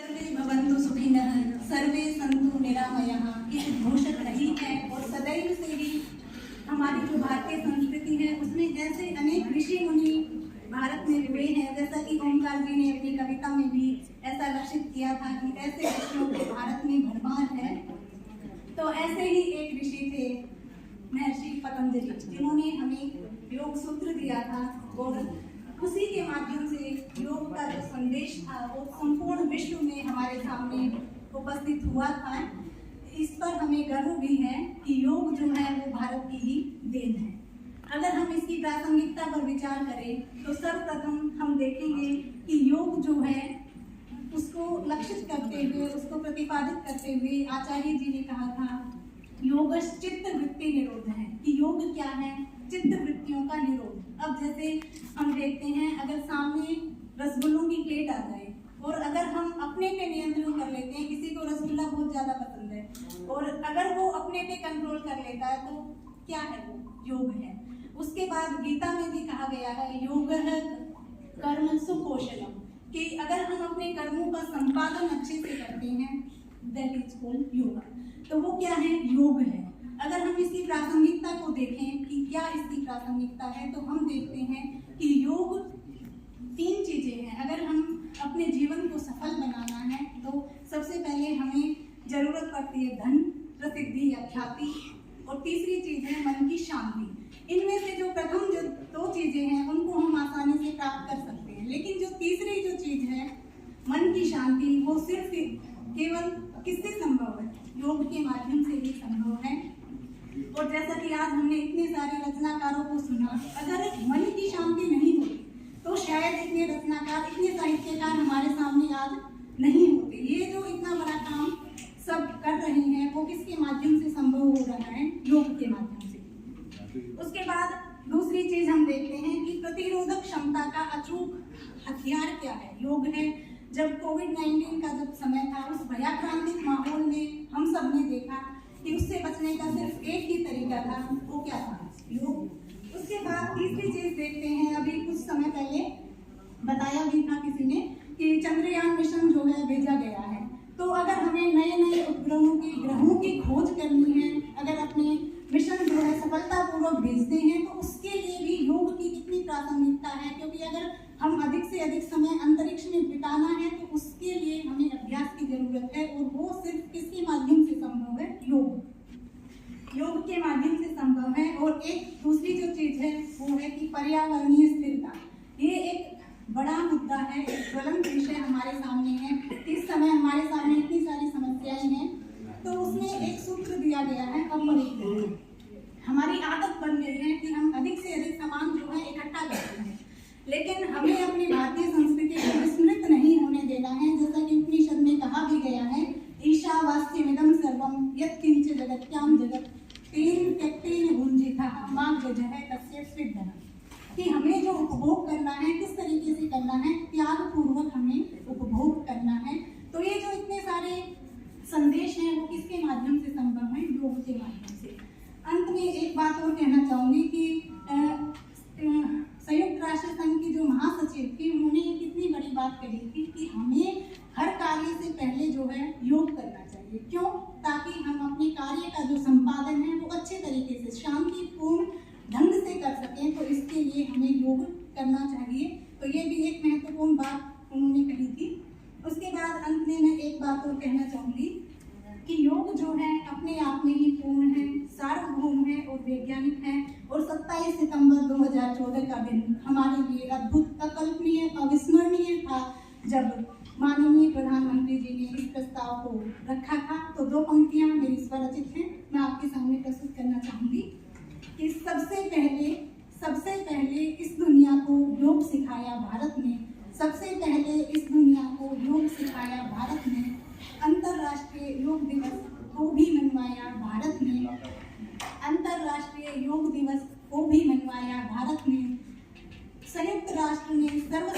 सर्वे भवन्तु सुखिनः सर्वे सन्तु निरामयाः ये घोषक रही है और सदैव से ही हमारी जो भारतीय संस्कृति है उसमें ऐसे अनेक ऋषि मुनि भारत में हुए हैं, जैसा कि ओमकार जी ने अपनी कविता में भी ऐसा लक्षित किया था कि ऐसे ऋषियों के भारत में भरमार है। तो ऐसे ही एक ऋषि थे महर्षि पतंजलि, जिन्होंने हमें योग सूत्र दिया था और उसी के माध्यम से योग का जो संदेश था वो संपूर्ण विश्व में हमारे सामने उपस्थित हुआ था। इस पर हमें गर्व भी है कि योग जो है वो भारत की ही देन है। अगर हम इसकी प्रासंगिकता पर विचार करें तो सर्वप्रथम हम देखेंगे कि योग जो है उसको लक्षित करते हुए, उसको प्रतिपादित करते हुए आचार्य जी ने कहा था योग चित्त वृत्ति निरोध है, कि योग क्या है, चित्त वृत्तियों का निरोध। अब जैसे हम देखते हैं, अगर सामने रसगुल्लों की प्लेट आ जाए और अगर हम अपने पे नियंत्रण कर लेते हैं, किसी को रसगुल्ला बहुत ज्यादा पसंद है और अगर वो अपने पे कंट्रोल कर लेता है तो क्या है, वो योग है। उसके बाद गीता में भी कहा गया है योग कर्म सुकौशलम, कि अगर हम अपने कर्मों का संपादन अच्छे से करते हैं दैट इज कॉल्ड योगा। तो वो क्या है, योग है। अगर हम इसकी प्रासंगिकता को देखें कि क्या इसकी प्रासंगिकता है, तो हम देखते हैं कि योग तीन चीजें हैं। अगर हम अपने जीवन को सफल बनाना है तो सबसे पहले हमें जरूरत पड़ती है धन, प्रसिद्धि या ख्याति, और तीसरी चीज है मन की शांति। इनमें से जो प्रथम जो दो चीजें हैं उनको हम आसानी से प्राप्त कर सकते हैं, लेकिन जो तीसरी जो चीज है मन की शांति, वो सिर्फ केवल किससे संभव है, योग के माध्यम से ही संभव है। और जैसा कि आज हमने इतने सारे रचनाकारों को सुना, अगर मन की शांति नहीं होती तो शायद इतने रचनाकार, इतने साहित्यकार हमारे सामने आज नहीं होते। ये जो इतना बड़ा काम सब कर रहे हैं वो किसके माध्यम से संभव हो रहा है, योग के माध्यम से। उसके बाद दूसरी चीज हम देखते हैं कि प्रतिरोधक क्षमता का अचूक हथियार क्या है, योग है। जब कोविड-19 का जब समय था, उस भयाक्रांतिक माहौल में हम सब ने देखा कि उससे बचने का सिर्फ एक ही तरीका था, वो क्या था, योग। उसके बाद तीसरी चीज देखते हैं, अभी कुछ समय पहले बताया भी था किसी ने कि चंद्रयान मिशन जो है भेजा गया है। तो अगर हमें नए नए उपग्रहों की ग्रहों की खोज करनी है, अगर अपने मिशन जो है सफलतापूर्वक भेजते हैं, तो उसके लिए भी योग की कितनी प्रासंगिकता है, क्योंकि अगर हम अधिक से अधिक समय अंतरिक्ष में बिताना है तो उसके लिए हमें अभ्यास की जरूरत है, और वो सिर्फ किसके माध्यम से संभव है, योग के माध्यम से संभव है। और एक दूसरी जो चीज है वो है कि पर्यावरणीय स्थिरता। ये एक बड़ा मुद्दा है, एक ज्वलंत विषय हमारे सामने है। इस समय हमारे सामने इतनी सारी समस्याएं हैं, तो उसमें एक सूत्र दिया गया है अपरिग्रह। हमारी आदत बन गई है कि हम अधिक से अधिक सामान जो है इकट्ठा करते हैं, लेकिन हमें अपनी भारतीय संस्कृति को विस्मृत नहीं होने देना है। जैसा कि उपनिषद में कहा भी गया है, ईशावास्यमिदं सर्वं यत्किंच जगत्यां जगत् तेन त्यक्तेन भुञ्जीतः मा गजः तस्य स्विद्दः, कि हमें जो उपभोग करना है किस तरीके से करना है, त्याग पूर्वक हमें उपभोग करना है। तो ये जो इतने सारे संदेश हैं वो किसके माध्यम से संभव है, योग के माध्यम से। अंत में एक बात और कहना चाहूंगी कि संयुक्त राष्ट्र संघ की जो महासचिव थी, उन्होंने ये कितनी बड़ी बात कही थी कि हमें हर कार्य से पहले जो है योग करना चाहिए। क्यों? ताकि हम अपने कार्य का जो संपादन है वो अच्छे तरीके से शांतिपूर्ण ढंग से कर सकें, तो इसके लिए हमें योग करना चाहिए। तो ये भी एक महत्वपूर्ण बात उन्होंने कही थी। उसके बाद अंत में मैं एक बात और कहना चाहूँगी कि योग जो है अपने आप में ही पूर्ण है, सार्वभौम है और वैज्ञानिक है। और 27 सितंबर 2014 का दिन हमारे लिए अद्भुत, अकल्पनीय, अविस्मरणीय था, जब माननीय प्रधानमंत्री जी ने इस प्रस्ताव को रखा था। तो दो पंक्तियाँ मेरी स्वरचित हैं, मैं आपके सामने प्रस्तुत करना चाहूँगी कि सबसे पहले इस दुनिया को योग सिखाया भारत ने, सबसे पहले इस दुनिया को योग सिखाया भारत ने, अंतर्राष्ट्रीय योग दिवस को भी मनवाया भारत ने, अंतर्राष्ट्रीय योग दिवस को भी मनवाया भारत ने, संयुक्त राष्ट्र ने सर्व